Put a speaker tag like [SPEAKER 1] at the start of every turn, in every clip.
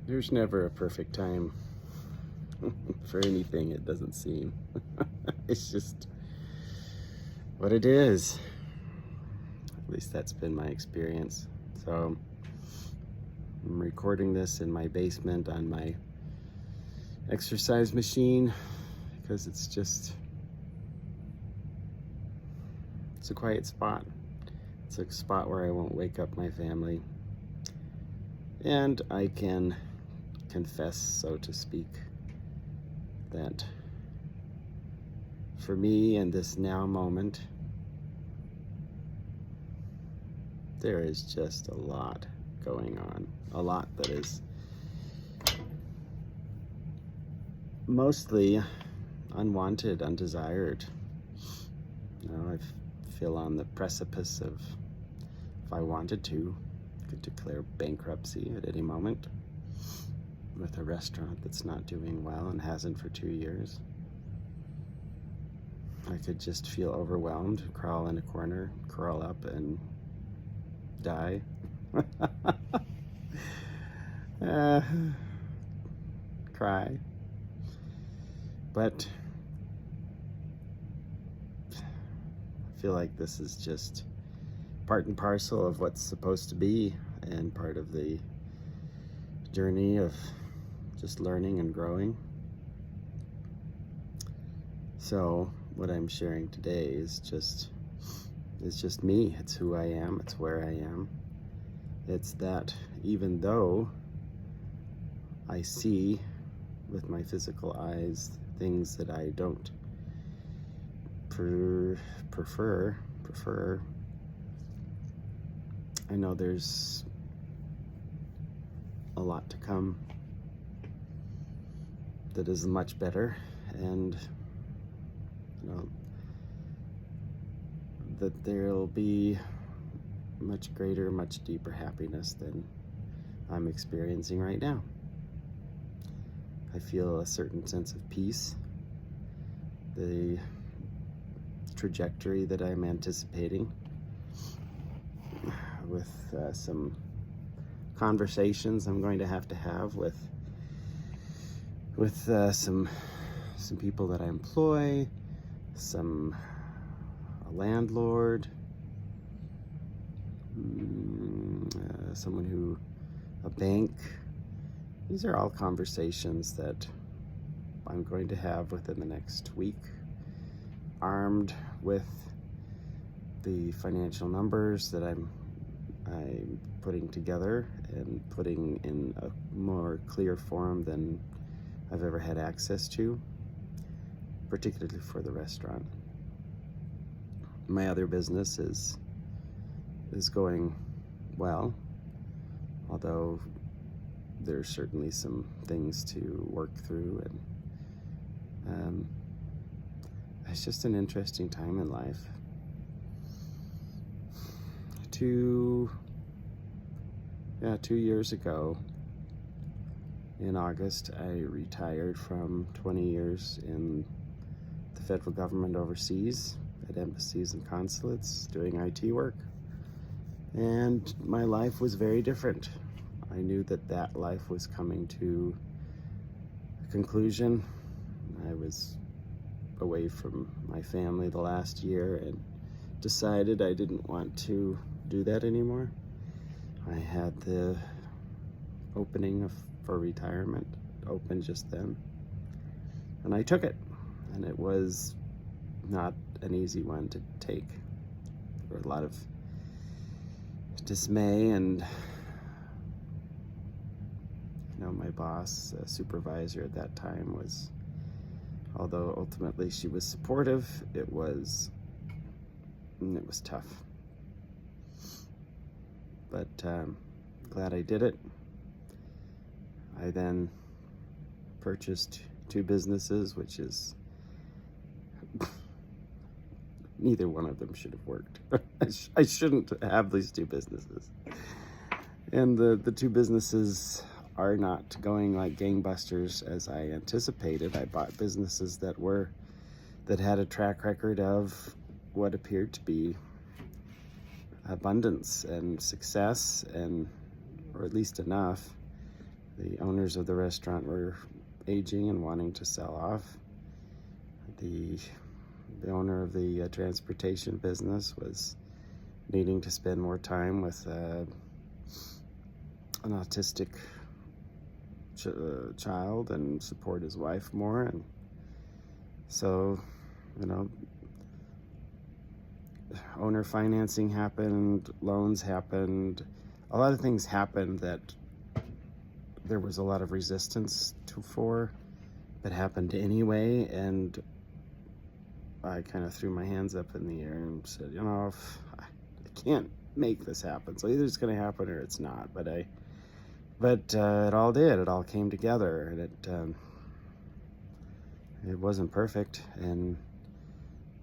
[SPEAKER 1] There's never a perfect time for anything, it doesn't seem. It's just what it is. At least that's been my experience. So I'm recording this in my basement on my exercise machine because it's a quiet spot. It's a spot where I won't wake up my family. And I can confess, so to speak, that for me in this now moment, there is just a lot going on. A lot that is mostly unwanted, undesired. I feel on the precipice of, if I wanted to, could declare bankruptcy at any moment with a restaurant that's not doing well and hasn't for 2 years. I could just feel overwhelmed, crawl in a corner, curl up, and die. uh, Cry. But I feel like this is just part and parcel of what's supposed to be, and part of the journey of just learning and growing. So what I'm sharing today is just me. It's who I am. It's where I am. It's that even though I see with my physical eyes things that I don't prefer, I know there's a lot to come that is much better, and that there'll be much greater, much deeper happiness than I'm experiencing right now. I feel a certain sense of peace. The trajectory that I'm anticipating with some conversations I'm going to have with some people that I employ, a landlord, a bank. These are all conversations that I'm going to have within the next week, armed with the financial numbers that I'm putting together and putting in a more clear form than I've ever had access to, particularly for the restaurant. My other business is going well, although there's certainly some things to work through, and it's just an interesting time in life. 2 years ago in August, I retired from 20 years in the federal government overseas at embassies and consulates doing IT work, and my life was very different. I knew that life was coming to a conclusion. I was away from my family the last year and decided I didn't want to do that anymore. I had the opening for retirement open just then, and I took it, and it was not an easy one to take. There were a lot of dismay, and my boss, supervisor at that time, although ultimately she was supportive, it was tough. But glad I did it. I then purchased 2 businesses, which is neither one of them should have worked. I shouldn't have these 2 businesses. And the 2 businesses are not going like gangbusters as I anticipated. I bought businesses that had a track record of what appeared to be abundance and success, or at least enough The owners of the restaurant were aging and wanting to sell off. The owner of the transportation business was needing to spend more time with an autistic child and support his wife more. And so, owner financing happened, loans happened, a lot of things happened that there was a lot of resistance for, but happened anyway. And I kind of threw my hands up in the air and said, if I can't make this happen, so either it's going to happen or it's not. But it all did. It all came together, and it wasn't perfect. And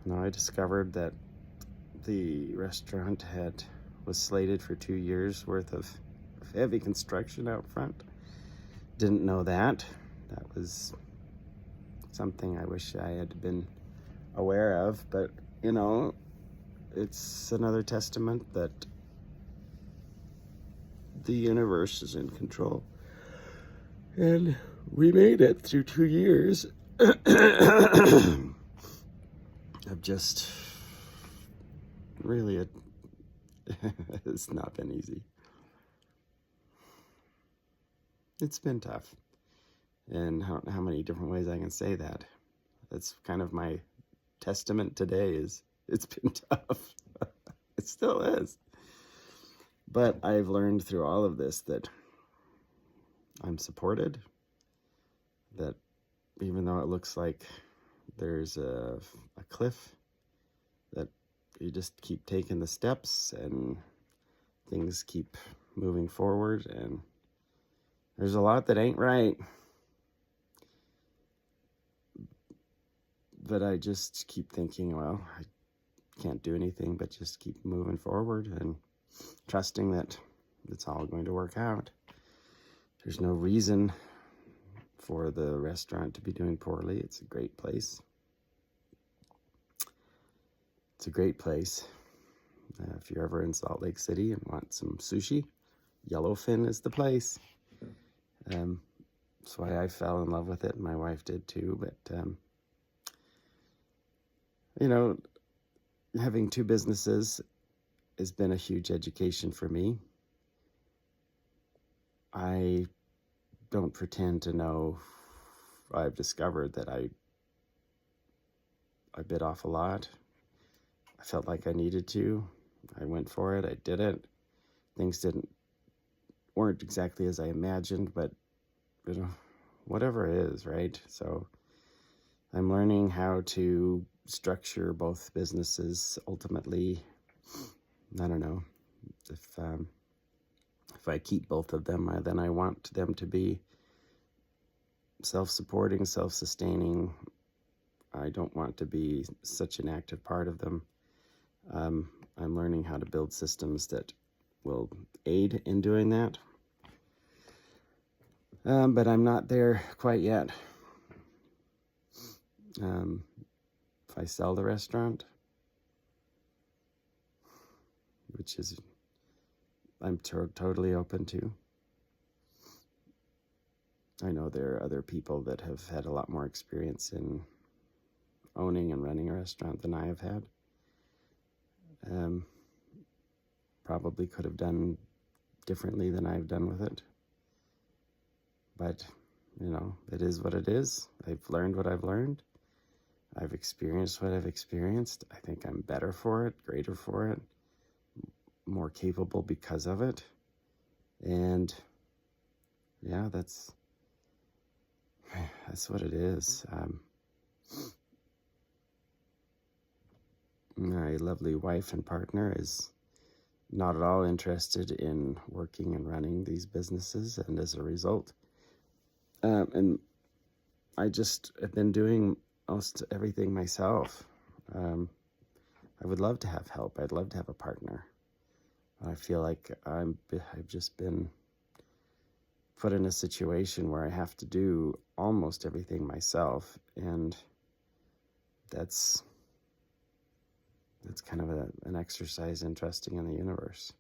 [SPEAKER 1] I discovered that the restaurant was slated for 2 years worth of heavy construction out front. Didn't know that. That was something I wish I had been aware of, but it's another testament that the universe is in control. And we made it through 2 years of just really it's not been easy. It's been tough. And how many different ways I can say that. That's kind of my testament today, is it's been tough. It still is. But I've learned through all of this that I'm supported, that even though it looks like there's a cliff, that you just keep taking the steps and things keep moving forward. And there's a lot that ain't right, but I just keep thinking, well, I can't do anything but just keep moving forward and trusting that it's all going to work out. There's no reason for the restaurant to be doing poorly. It's a great place. It's a great place. If you're ever in Salt Lake City and want some sushi, Yellowfin is the place. That's why I fell in love with it, and my wife did too. But having 2 businesses has been a huge education for me. I don't pretend to know. I've discovered that I bit off a lot. I felt like I needed to. I went for it. I did it. Things weren't exactly as I imagined, but whatever it is, right? So I'm learning how to structure both businesses. Ultimately, I don't know if I keep both of them, then I want them to be self-supporting, self-sustaining. I don't want to be such an active part of them. I'm learning how to build systems that will aid in doing that. But I'm not there quite yet. If I sell the restaurant, which is I'm totally open to. I know there are other people that have had a lot more experience in owning and running a restaurant than I have had. Probably could have done differently than I've done with it. But, it is what it is. I've learned what I've learned. I've experienced what I've experienced. I think I'm better for it, greater for it, more capable because of it. And yeah, that's what it is. My lovely wife and partner is not at all interested in working and running these businesses, and as a result, and I just have been doing most everything myself. I would love to have help. I'd love to have a partner. I feel like I've just been put in a situation where I have to do almost everything myself, and that's kind of an exercise in trusting in the universe.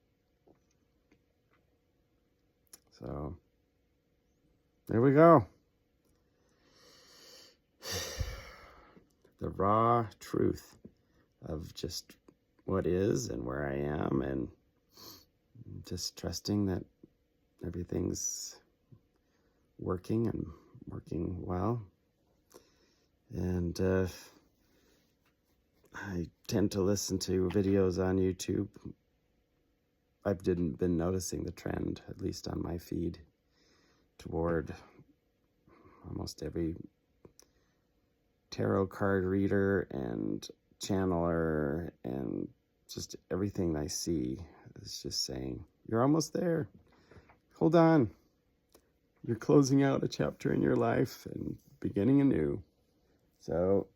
[SPEAKER 1] So there we go. The raw truth of just what is and where I am, and just trusting that everything's working and working well. And I tend to listen to videos on YouTube. I've been noticing the trend, at least on my feed, toward almost every tarot card reader and channeler, and just everything I see is just saying, you're almost there. Hold on. You're closing out a chapter in your life and beginning anew. So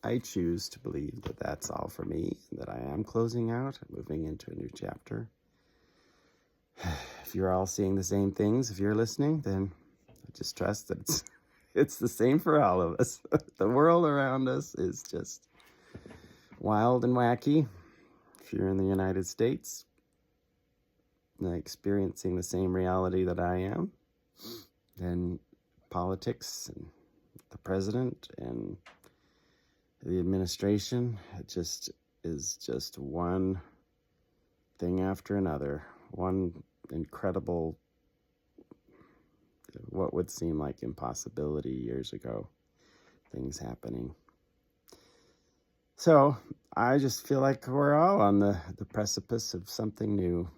[SPEAKER 1] I choose to believe that that's all for me, that I am closing out and moving into a new chapter. If you're all seeing the same things, if you're listening, then I just trust that it's the same for all of us. The world around us is just wild and wacky. If you're in the United States, experiencing the same reality that I am, then politics and the president and the administration, it just is just one thing after another, one incredible, what would seem like impossibility years ago, things happening. So I just feel like we're all on the precipice of something new.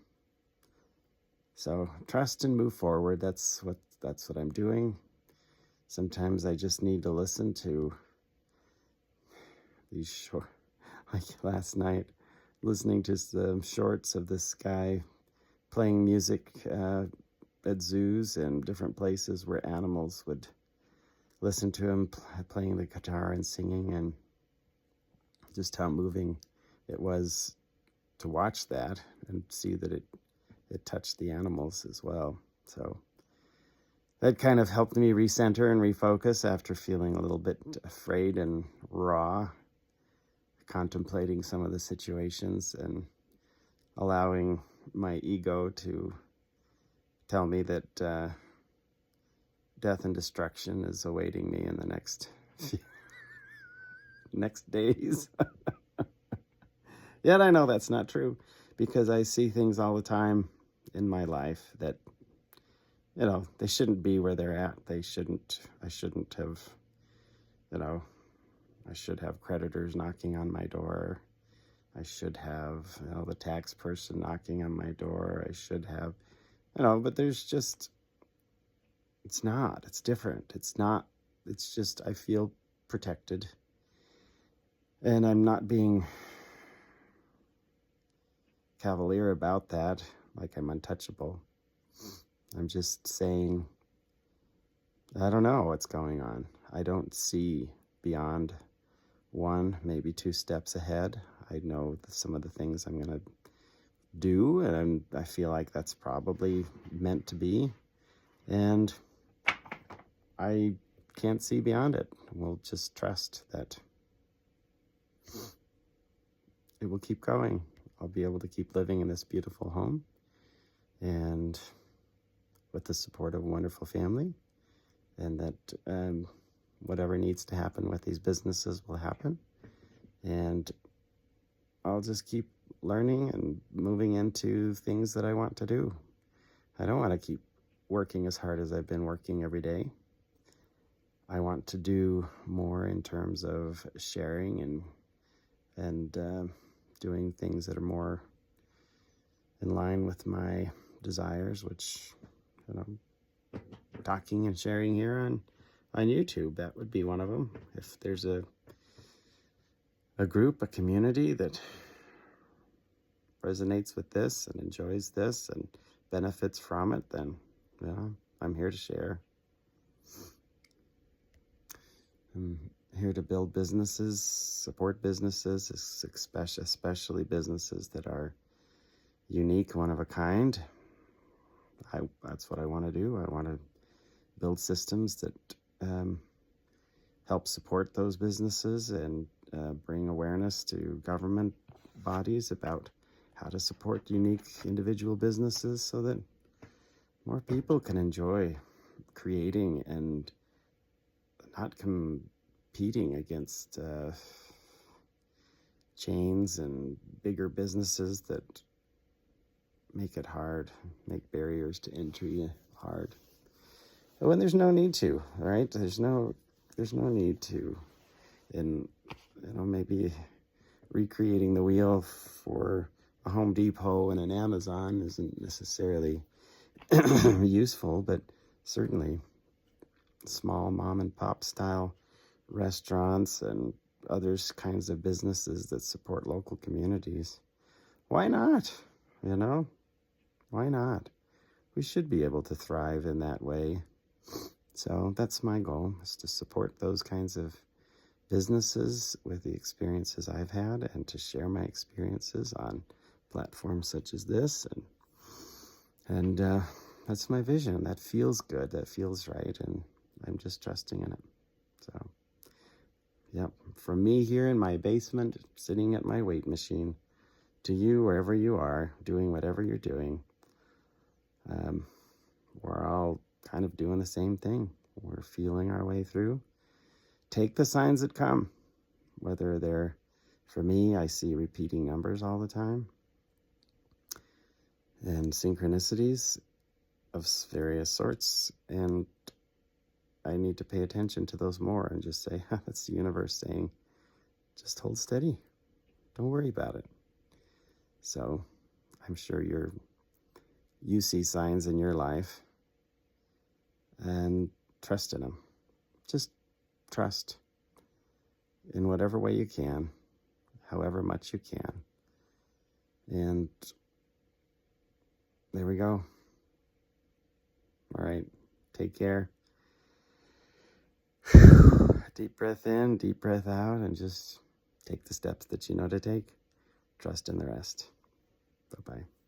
[SPEAKER 1] So trust and move forward. That's what I'm doing. Sometimes I just need to listen to these short, like last night, listening to some shorts of this guy playing music at zoos and different places where animals would listen to him playing the guitar and singing, and just how moving it was to watch that and see that it touched the animals as well. So that kind of helped me recenter and refocus after feeling a little bit afraid and raw, contemplating some of the situations and allowing my ego to tell me that death and destruction is awaiting me in the next days. Yet I know that's not true, because I see things all the time in my life that, they shouldn't be where they're at. I shouldn't have, I should have creditors knocking on my door. I should have, the tax person knocking on my door. I should have, but there's just, it's different. It's just, I feel protected. And I'm not being cavalier about that, like I'm untouchable. I'm just saying, I don't know what's going on. I don't see beyond one, maybe two steps ahead. I know some of the things I'm going to do, and I feel like that's probably meant to be. And I can't see beyond it. We'll just trust that it will keep going. I'll be able to keep living in this beautiful home, and with the support of a wonderful family, and that whatever needs to happen with these businesses will happen. And I'll just keep learning and moving into things that I want to do. I don't want to keep working as hard as I've been working every day. I want to do more in terms of sharing and doing things that are more in line with my desires, which, talking and sharing here on YouTube, that would be one of them. If there's a group, a community that resonates with this and enjoys this and benefits from it, then, I'm here to share. I'm here to build businesses, support businesses, especially businesses that are unique, one of a kind. That's what I want to do. I want to build systems that help support those businesses and bring awareness to government bodies about how to support unique individual businesses so that more people can enjoy creating and not competing against chains and bigger businesses that make it hard, make barriers to entry hard. When there's no need to, right? There's no need to. And, maybe recreating the wheel for a Home Depot and an Amazon isn't necessarily useful, but certainly small mom and pop style restaurants and other kinds of businesses that support local communities. Why not? Why not? We should be able to thrive in that way. So that's my goal, is to support those kinds of businesses with the experiences I've had, and to share my experiences on platforms such as this. And that's my vision. That feels good. That feels right. And I'm just trusting in it. So, yep. From me here in my basement, sitting at my weight machine, to you, wherever you are, doing whatever you're doing, we're all kind of doing the same thing. We're feeling our way through. Take the signs that come, whether they're, for me, I see repeating numbers all the time, and synchronicities of various sorts, and I need to pay attention to those more and just say, that's the universe saying, just hold steady. Don't worry about it. So I'm sure you see signs in your life, and trust in them. Just trust in whatever way you can, however much you can. And there we go. All right. Take care. Deep breath in, deep breath out, and just take the steps that you know to take. Trust in the rest. Bye-bye.